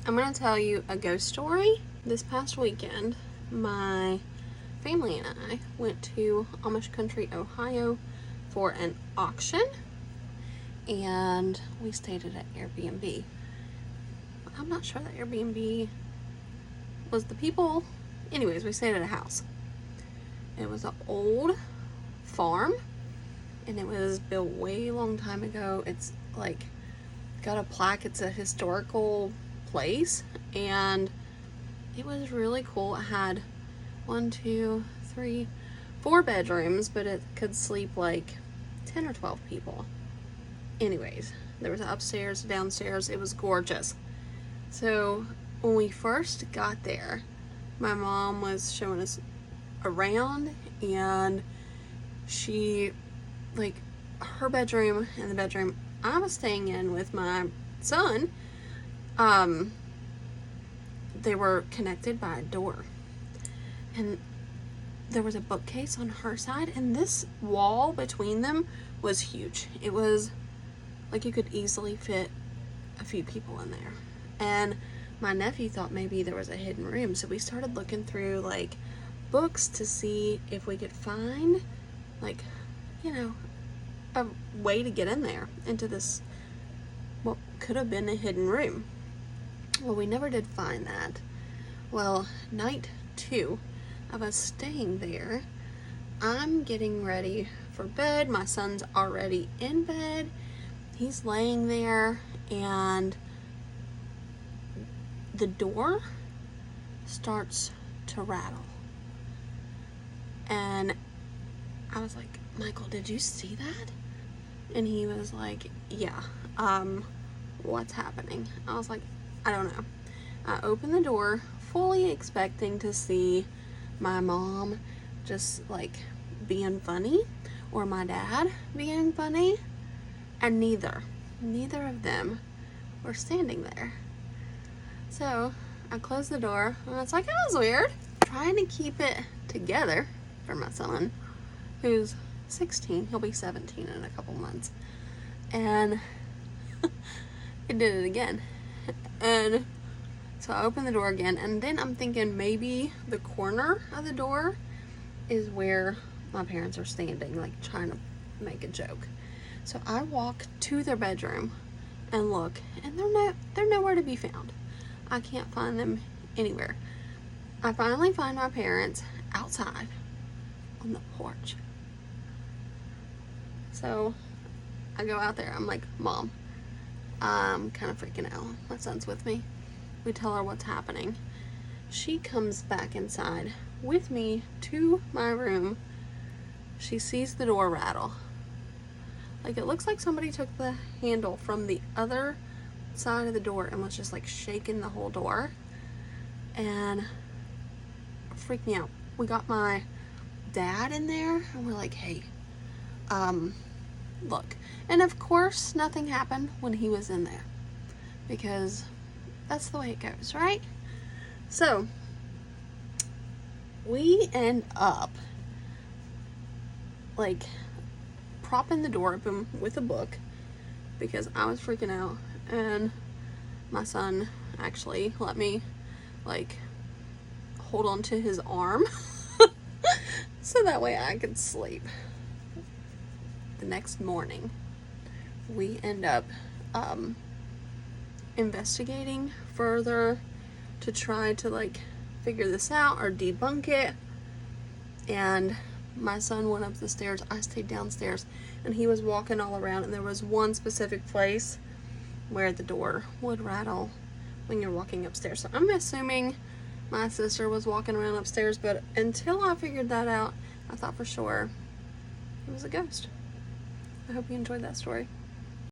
I'm going to tell you a ghost story. This past weekend, my family and I went to Amish Country, Ohio for an auction, and we stayed at an Airbnb. I'm not sure that Airbnb was the people. Anyways, we stayed at a house. It was an old farm, and it was built way long time ago. It's like got a plaque. It's a historical place, and it was really cool. It had 1, 2, 3, 4 bedrooms, but it could sleep like 10 or 12 people. Anyways, there was upstairs, downstairs. It was gorgeous. So when we first got there, my mom was showing us around, and she, like, her bedroom and the bedroom I was staying in with my son, they were connected by a door, and there was a bookcase on her side, and this wall between them was huge. It was like you could easily fit a few people in there. And my nephew thought maybe there was a hidden room, so we started looking through like books to see if we could find, like, you know, a way to get in there into this what could have been a hidden room. Well, we never did find that. Well, night 2 of us staying there, I'm getting ready for bed. My son's already in bed. He's laying there, and the door starts to rattle. And I was like, Michael, did you see that? And he was like, yeah, what's happening? I was like, I don't know. I opened the door, fully expecting to see my mom just like being funny, or my dad being funny, and neither of them were standing there. So I closed the door, and it's like, that was weird. Trying to keep it together for my son, who's 16. He'll be 17 in a couple months. And it did it again. And so I opened the door again, and then I'm thinking maybe the corner of the door is where my parents are standing, like trying to make a joke. So I walk to their bedroom and look, and they're nowhere to be found. I can't find them anywhere. I finally find my parents outside on the porch. So I go out there. I'm like, Mom, I'm kind of freaking out. My son's with me. We tell her what's happening. She comes back inside with me to my room. She sees the door rattle. Like, it looks like somebody took the handle from the other side of the door and was just like shaking the whole door, and it freaked me out. We got my dad in there, and we're like, hey, look. And of course nothing happened when he was in there, because that's the way it goes, right? So we end up like propping the door open with a book, because I was freaking out, and my son actually let me like hold on to his arm so that way I could sleep. The next morning, we end up investigating further to try to like figure this out or debunk it. And my son went up the stairs, I stayed downstairs, and he was walking all around, and there was one specific place where the door would rattle when you're walking upstairs. So I'm assuming my sister was walking around upstairs, but until I figured that out, I thought for sure it was a ghost. I hope you enjoyed that story.